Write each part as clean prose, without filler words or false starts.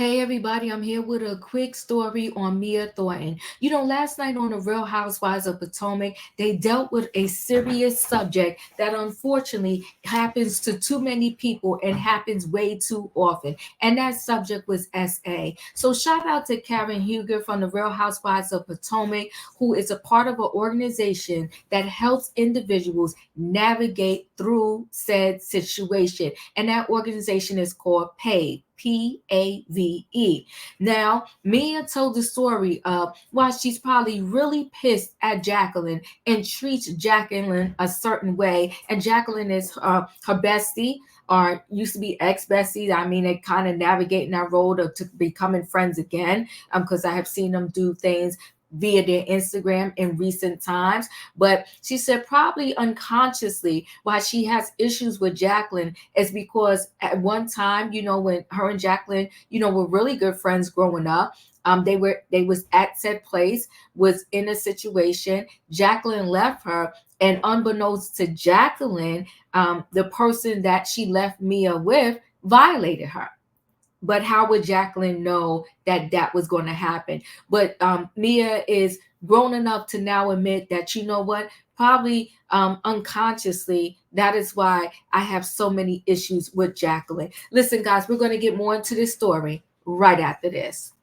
Hey everybody, I'm here with a quick story on Mia Thornton. Last night on The Real Housewives of Potomac, they dealt with a serious subject that unfortunately happens to too many people and happens way too often. And that subject was SA. So shout out to Karen Huger from The Real Housewives of Potomac, who is a part of an organization that helps individuals navigate through said situation. And that organization is called PAVE. PAVE. Now, Mia told the story of why she's probably really pissed at Jacqueline and treats Jacqueline a certain way. And Jacqueline is her bestie, or used to be ex besties. I mean, they kind of navigating that road to becoming friends again, because I have seen them do things via their Instagram in recent times. But she said probably unconsciously why she has issues with Jacqueline is because at one time, when her and Jacqueline, were really good friends growing up. They was at said place, was in a situation. Jacqueline left her, and unbeknownst to Jacqueline, the person that she left Mia with violated her. But how would Jacqueline know that that was going to happen? But Mia is grown enough to now admit that, you know what, probably unconsciously, that is why I have so many issues with Jacqueline. Listen, guys, we're going to get more into this story right after this.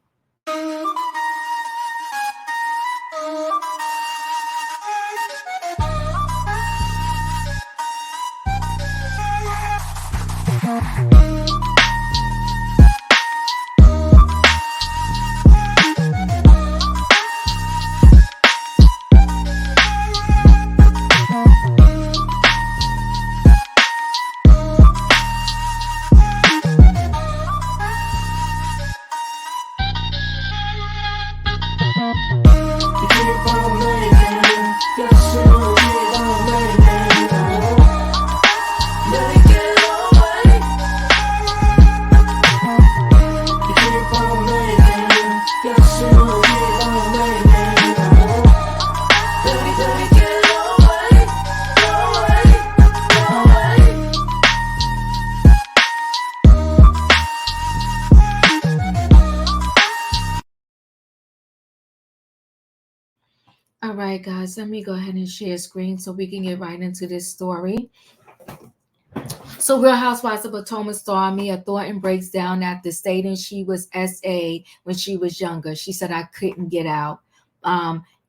All right, guys, let me go ahead and share screen so we can get right into this story. So, Real Housewives of Potomac star Mia Thornton breaks down after stating she was SA when she was younger. She said, I couldn't get out.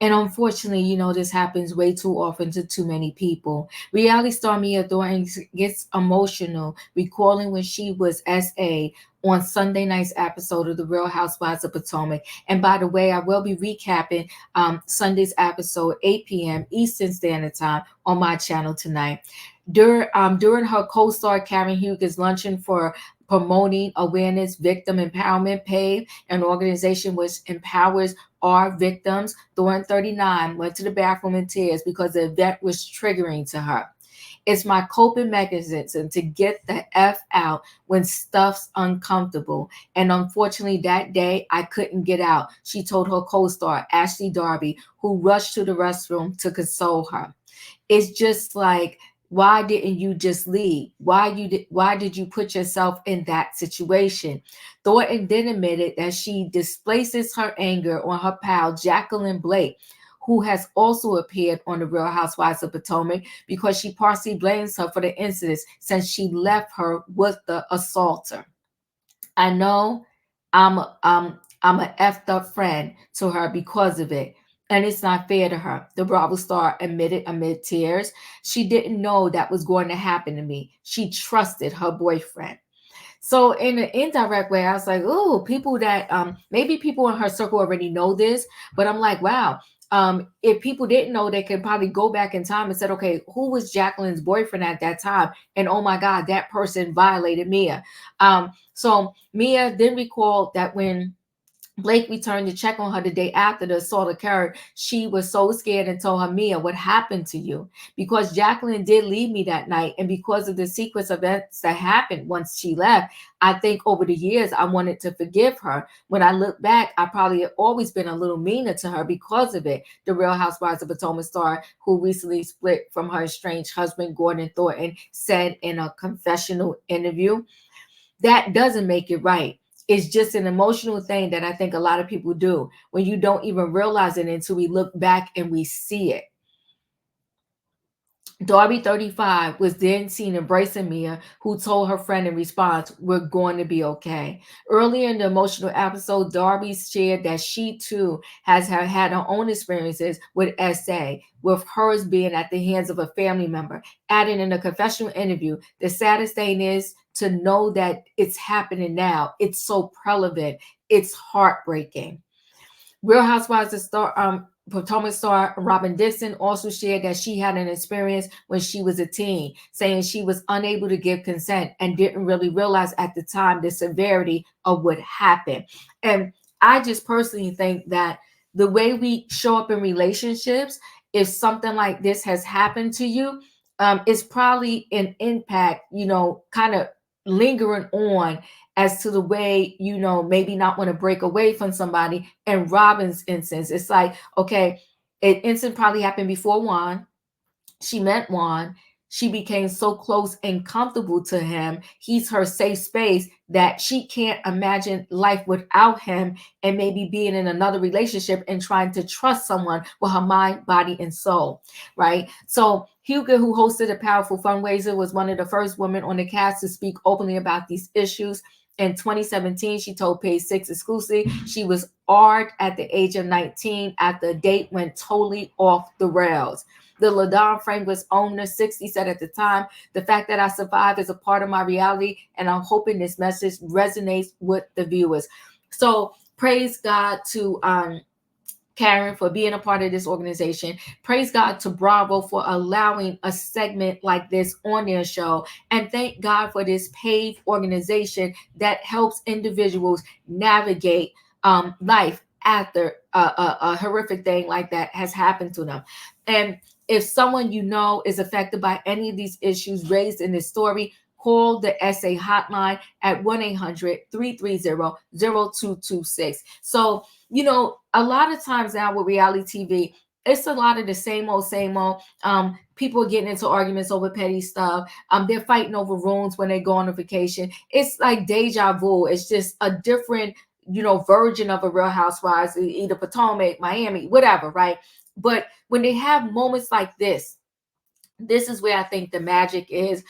And unfortunately, this happens way too often to too many people. Reality star Mia Thornton gets emotional, recalling when she was SA on Sunday night's episode of The Real Housewives of Potomac. And by the way, I will be recapping Sunday's episode, 8 p.m. Eastern Standard Time on my channel tonight. During her co-star Karen Huger's luncheon for promoting awareness, victim empowerment, PAVE, an organization which empowers our victims, Thornton 39 went to the bathroom in tears because the event was triggering to her. It's my coping mechanism to get the F out when stuff's uncomfortable. And unfortunately, that day I couldn't get out, she told her co-star Ashley Darby, who rushed to the restroom to console her. It's just like, why didn't you just leave? Why did you put yourself in that situation? Thornton then admitted that she displaces her anger on her pal Jacqueline Blake, who has also appeared on The Real Housewives of Potomac, because she partially blames her for the incidents since she left her with the assaulter. I know I'm a effed up friend to her because of it. And it's not fair to her. The Bravo star admitted amid tears. She didn't know that was going to happen to me. She trusted her boyfriend. So in an indirect way, I was like, oh, people that maybe people in her circle already know this, but I'm like, wow. If people didn't know, they could probably go back in time and said, okay, who was Jacqueline's boyfriend at that time? And oh my God, that person violated Mia. So Mia then recalled that when Blake returned to check on her the day after the assault occurred, she was so scared and told her, Mia, what happened to you? Because Jacqueline did leave me that night. And because of the sequence of events that happened once she left, I think over the years, I wanted to forgive her. When I look back, I probably have always been a little meaner to her because of it. The Real Housewives of Potomac star, who recently split from her estranged husband, Gordon Thornton, said in a confessional interview, that doesn't make it right. It's just an emotional thing that I think a lot of people do when you don't even realize it until we look back and we see it. Darby, 35, was then seen embracing Mia, who told her friend in response, "We're going to be okay." Earlier in the emotional episode, Darby shared that she too has had her own experiences with SA, with hers being at the hands of a family member. Adding in a confessional interview, "The saddest thing is to know that it's happening now. It's so prevalent. It's heartbreaking." Real Housewives of Potomac star Robin Dixon also shared that she had an experience when she was a teen, saying she was unable to give consent and didn't really realize at the time the severity of what happened. And I just personally think that the way we show up in relationships, if something like this has happened to you, is probably an impact, kind of lingering on as to the way, maybe not want to break away from somebody. And Robin's instance, it's like, okay, an incident probably happened before Juan. She met Juan. She became so close and comfortable to him. He's her safe space that she can't imagine life without him, and maybe being in another relationship and trying to trust someone with her mind, body, and soul, right? So Hugo, who hosted a powerful fundraiser, was one of the first women on the cast to speak openly about these issues. In 2017, she told Page Six exclusively she was AR'd at the age of 19 after a date went totally off the rails. The Ladon Fragrance owner, 60, said at the time, "The fact that I survived is a part of my reality, and I'm hoping this message resonates with the viewers." So praise God to Karen for being a part of this organization. Praise God to Bravo for allowing a segment like this on their show. And thank God for this PAVE organization that helps individuals navigate life after a horrific thing like that has happened to them. And if someone is affected by any of these issues raised in this story, call the SA hotline at 1-800-330-0226. So, a lot of times now with reality TV, it's a lot of the same old, same old. People are getting into arguments over petty stuff. They're fighting over rooms when they go on a vacation. It's like deja vu. It's just a different, version of a Real Housewives, either Potomac, Miami, whatever, right? But when they have moments like this is where I think the magic is.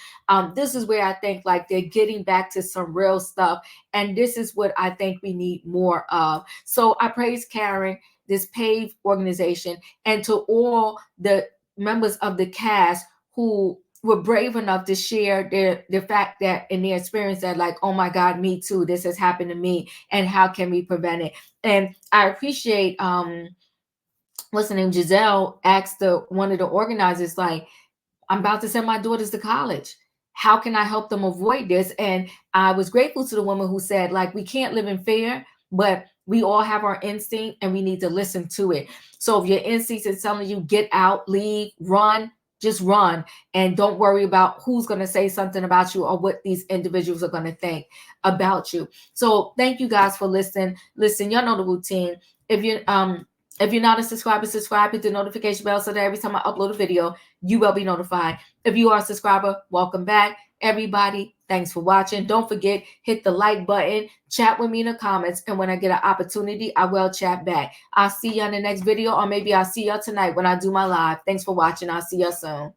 This is where I think like they're getting back to some real stuff. And this is what I think we need more of. So I praise Karen, this PAVE organization, and to all the members of the cast who were brave enough to share the fact that in their experience that like, oh my God, me too, this has happened to me, and how can we prevent it? And I appreciate what's the name? Giselle asked one of the organizers, like, "I'm about to send my daughters to college. How can I help them avoid this?" And I was grateful to the woman who said, like, we can't live in fear, but we all have our instinct and we need to listen to it. So if your instinct is telling you get out, leave, run, just run, and don't worry about who's going to say something about you or what these individuals are going to think about you. So thank you guys for listening. Listen, y'all know the routine. If you're not a subscriber, subscribe, hit the notification bell so that every time I upload a video, you will be notified. If you are a subscriber, welcome back. Everybody, thanks for watching. Don't forget, hit the like button, chat with me in the comments, and when I get an opportunity, I will chat back. I'll see you on the next video, or maybe I'll see you tonight when I do my live. Thanks for watching. I'll see you soon.